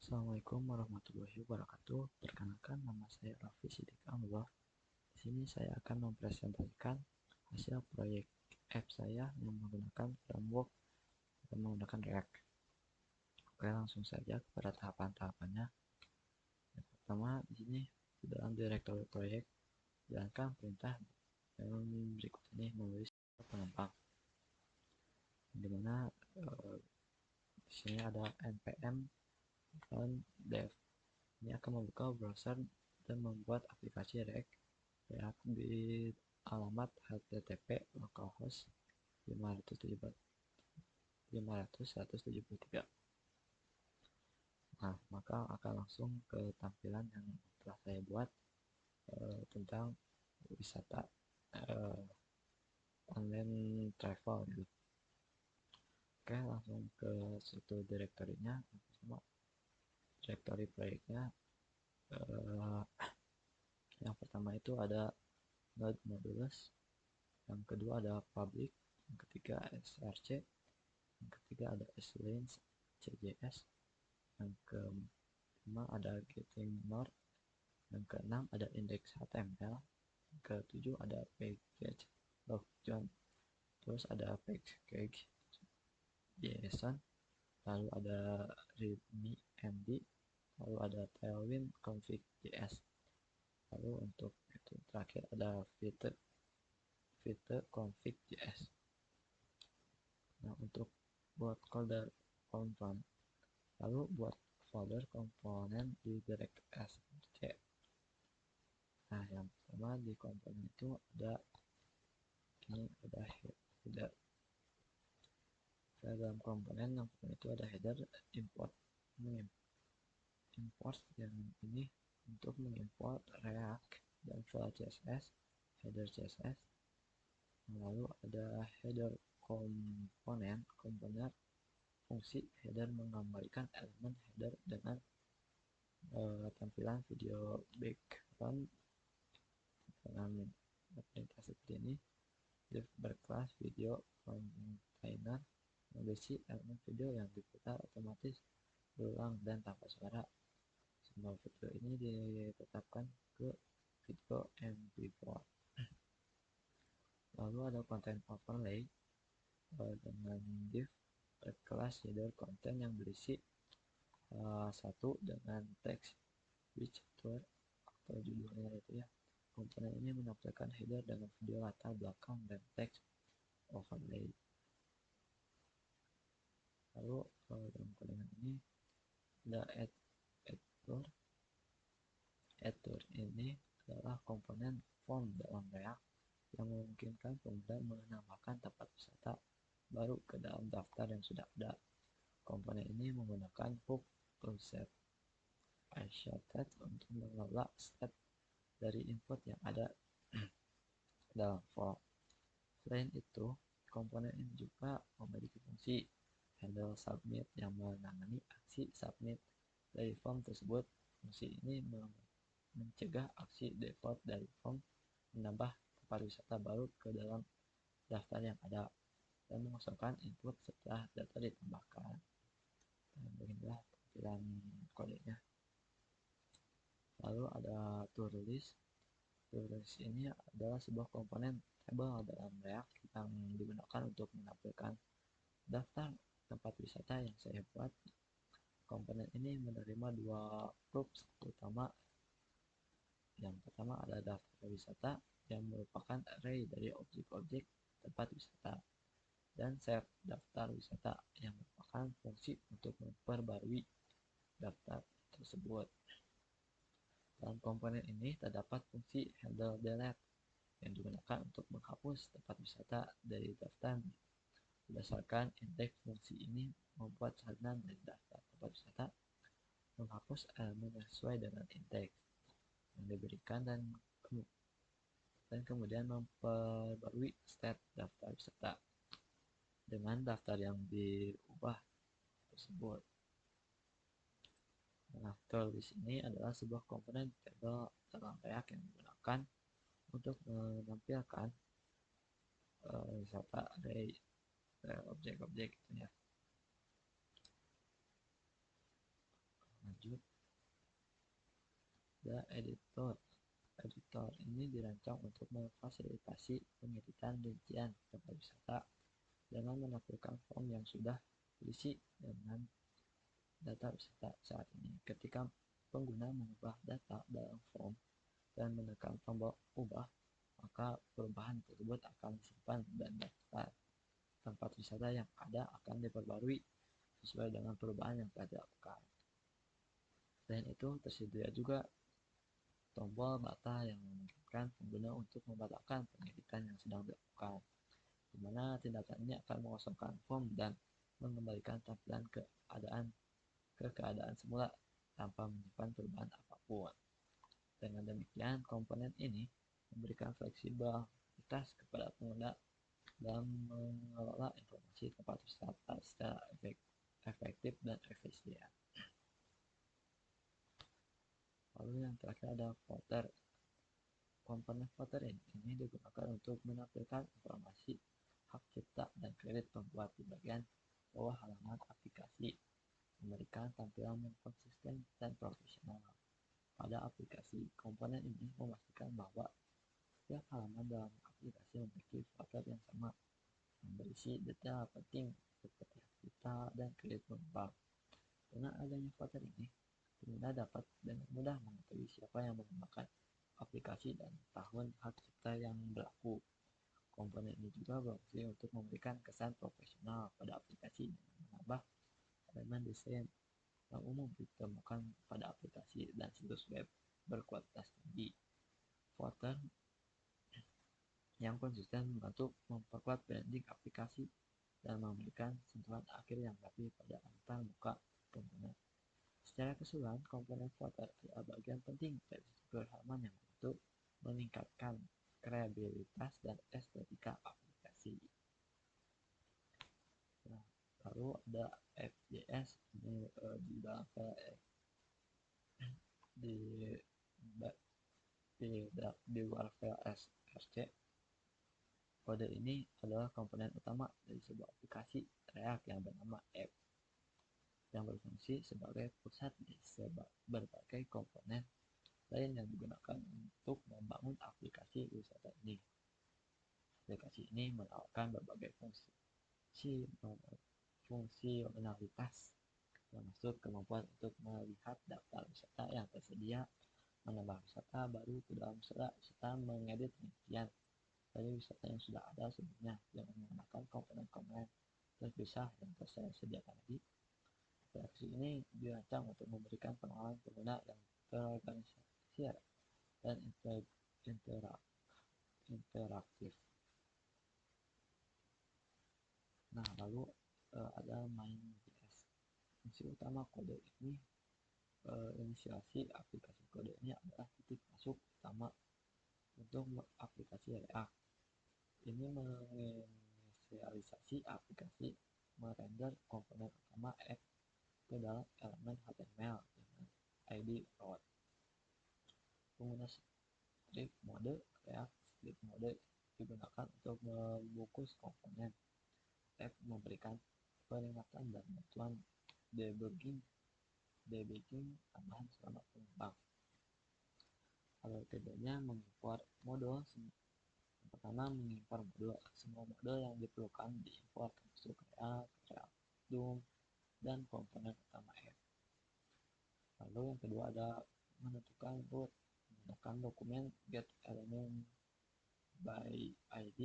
Assalamualaikum warahmatullahi wabarakatuh. Perkenalkan, nama saya Raffi Sidik Anwar. Di sini saya akan mempresentasikan hasil proyek app saya yang menggunakan framework dan menggunakan React. Oke, langsung saja kepada tahapan-tahapannya. Yang pertama, di sini di dalam direktori proyek jalankan perintah yang berikut ini menulis pengembang. Di mana di sini ada npm run dev. Ini akan membuka browser dan membuat aplikasi React di alamat http localhost 500.173. Nah, maka akan langsung ke tampilan yang telah saya buat tentang wisata online travel gitu. Oke, langsung ke struktur direktorinya. Pertama, direktori proyeknya yang pertama itu ada node modulus, yang kedua ada public, yang ketiga src, yang ketiga ada slanes cjs, yang kelima ada getting node, yang keenam ada index html, yang ketujuh ada package logjoin, terus ada package json, lalu ada readme md, lalu ada tailwind config.js, lalu untuk itu terakhir ada fitur config.js. Nah, untuk buat folder komponen, lalu buat folder komponen di direct src. Nah, yang pertama di komponen itu ada header. Dalam komponen yang pertama itu ada header import. Import yang ini untuk mengimport React dan file CSS, header CSS. Lalu ada header komponen fungsi header menggambarkan elemen header dengan tampilan video background dengan perintah seperti ini. Div berkelas video container mengisi elemen video yang diputar otomatis berulang dan tanpa suara. Semua video ini ditetapkan ke video MP4. Lalu ada content overlay dengan div berkelas header content yang berisi satu dengan teks which tour atau judulnya itu ya. Komponen ini menampilkan header dengan video latar belakang dan teks overlay. Lalu dalam komponen ini ada add tour ini adalah komponen form dalam React yang memungkinkan pengguna menambahkan tempat wisata baru ke dalam daftar yang sudah ada. Komponen ini menggunakan hook to set associated untuk mengelola state dari input yang ada dalam form. Selain itu, komponen ini juga memiliki fungsi handle submit yang menangani aksi submit dari form tersebut. Fungsi ini mencegah aksi default dari form menambah tempat wisata baru ke dalam daftar yang ada dan mengosongkan input setelah data ditambahkan. Dan beginilah tampilan kodenya. Lalu ada tourlist. Tourlist ini adalah sebuah komponen table dalam React yang digunakan untuk menampilkan daftar tempat wisata yang saya buat. Komponen ini menerima dua groups utama. Yang pertama ada daftar wisata yang merupakan array dari objek-objek tempat wisata, dan save daftar wisata yang merupakan fungsi untuk memperbarui daftar tersebut. Dalam komponen ini terdapat fungsi handle delete yang digunakan untuk menghapus tempat wisata dari daftar. Berdasarkan indeks fungsi ini membuat salinan dari daftar tempat wisata, menghapus elemen yang sesuai dengan indeks yang diberikan dan kemudian memperbarui state daftar wisata dengan daftar yang diubah tersebut. Nah, tourlist ini adalah sebuah komponen table dalam React yang digunakan untuk menampilkan wisata array objek-objek itu ya. Lanjut, the editor ini dirancang untuk memfasilitasi pengeditan rincian tempat wisata dengan menampilkan form yang sudah diisi dengan data wisata saat ini. Ketika pengguna mengubah data dalam form dan menekan tombol ubah, maka perubahan tersebut akan disimpan dan daftar tempat wisata yang ada akan diperbarui sesuai dengan perubahan yang telah dilakukan. Selain itu, tersedia juga tombol bata yang memungkinkan pengguna untuk membatalkan pengeditan yang sedang dilakukan, di mana tindakan ini akan mengosongkan form dan mengembalikan tampilan ke keadaan semula tanpa menyimpan perubahan apapun. Dengan demikian, komponen ini memberikan fleksibilitas kepada pengguna dalam mengelola informasi tempat wisata secara efektif dan efisien. Lalu yang terakhir ada footer. Komponen footer ini digunakan untuk menampilkan informasi hak cipta dan kredit pembuat di bagian bawah halaman aplikasi, memberikan tampilan yang konsisten dan profesional. Pada aplikasi, komponen ini memastikan bahwa setiap halaman dalam aplikasi memiliki footer yang sama, yang berisi detail penting seperti hak cipta dan kredit pembuat. Dengan adanya footer ini, pengguna dapat dengan mudah mengetahui siapa yang menggunakan aplikasi dan tahun hak cipta yang berlaku. Komponen ini juga berfungsi untuk memberikan kesan profesional pada aplikasi dengan menambah elemen desain yang umum ditemukan pada aplikasi dan situs web berkualitas tinggi. Footer yang konsisten membantu memperkuat branding aplikasi dan memberikan sentuhan akhir yang rapi pada antar muka pengguna. Secara keseluruhan, komponen footer adalah bagian penting dari struktur halaman yang membantu meningkatkan kreativitas dan estetika aplikasi. Nah, lalu ada FJS ini di dalam di luar file SRC. Kode ini adalah komponen utama dari sebuah aplikasi React yang bernama app, yang berfungsi sebagai pusat di berbagai komponen lain yang digunakan untuk membangun aplikasi wisata ini. Aplikasi ini menawarkan berbagai fungsionalitas, termasuk kemampuan untuk melihat daftar wisata yang tersedia, menambah wisata baru ke dalam serta mengedit rincian dari wisata yang sudah ada sebelumnya dengan menggunakan komponen-komponen terpisah yang saya sediakan tadi. Aplikasi ini dirancang untuk memberikan pengalaman pengguna yang terorganisasi dan interaktif. Nah, lalu ada main.js. Fungsi utama kode ini, inisiasi aplikasi kode ini adalah titik masuk utama untuk aplikasi React. Ini menginisialisasi aplikasi merender komponen utama app ke dalam elemen HTML dengan ID root. Pengguna strip mode React strip mode digunakan untuk membungkus komponen app, memberikan peringatan dan bantuan debugging tambahan selama pengembang. Kalau keduanya mengimpor modul. Pertama, mengimpor modul. Semua modul yang diperlukan diimpor termasuk React, DOM, dan komponen utama app. Lalu yang kedua ada menentukan root menggunakan dokumen get element by id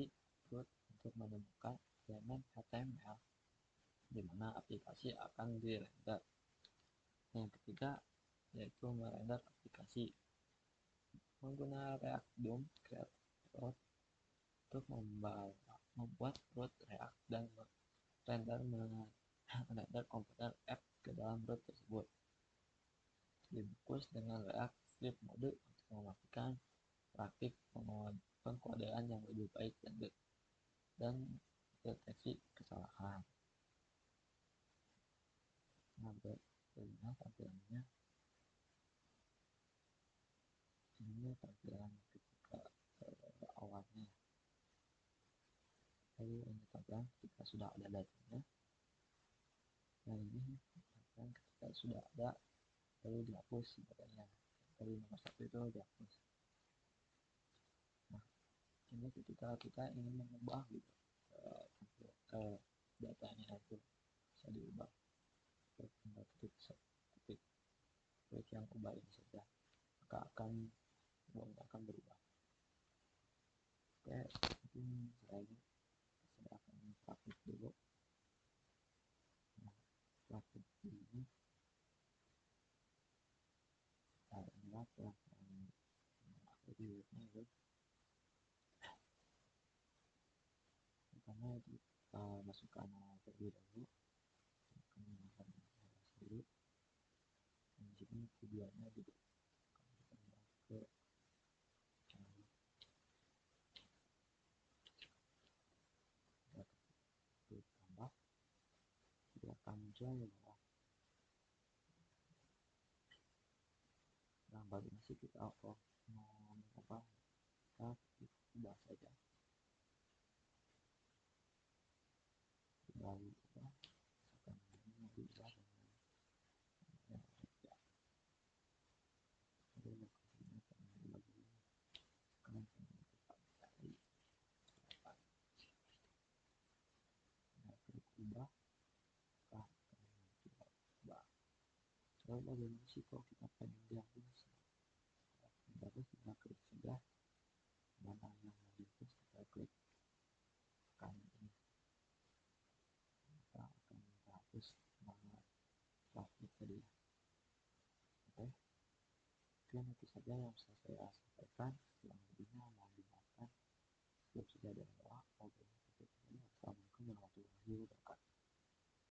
root untuk menemukan elemen HTML di mana aplikasi akan dirender. Yang ketiga yaitu merender aplikasi menggunakan React DOM create root untuk membuat root React dan merender komponen app ke dalam root tersebut. Dibungkus dengan React strip mode untuk memastikan praktik pengkodean yang lebih baik dan deteksi kesalahan. Nah, bagaimana tampilannya? Ini tampilan ketika awalnya. Lalu ini tampilan ketika sudah ada datanya. Nah, ini tampilan ketika sudah ada lalu dihapus sebagainya. Dari nomor satu itu dihapus. Nah, ini ketika kita ingin mengubah gitu datanya itu bisa diubah, tinggal ketik klik yang ubah ini saja, maka akan berubah. Oke, mungkin saya akan praktik dulu. Nah, praktik ini inilah pelaksanaan aku di webnya itu. Pertama kita masukkan nama terlebih dahulu, menggunakan nama sendiri, dan di sini tujuannya juga ke channel klik tambah, dia akan muncul ya bawah. Nah, bagaimana sih kita mau mengubah, kita klik ubah saja, tinggal ubah, misalkan ini mau diubah dengan ya, lalu lokasinya akan diubah dulu, sekarang kita cari apa, nah klik ubah, maka akan kita ubah. Lalu bagaimana sih kalau kita pengen dihapus? Dihapus kita klik saja mana yang mau dihapus, kita klik kanan ini, maka akan terhapus nama traffic tadi. Oke, mungkin itu saja yang bisa saya sampaikan. Yang lebihnya mohon dimaafkan. Cukup sekian dari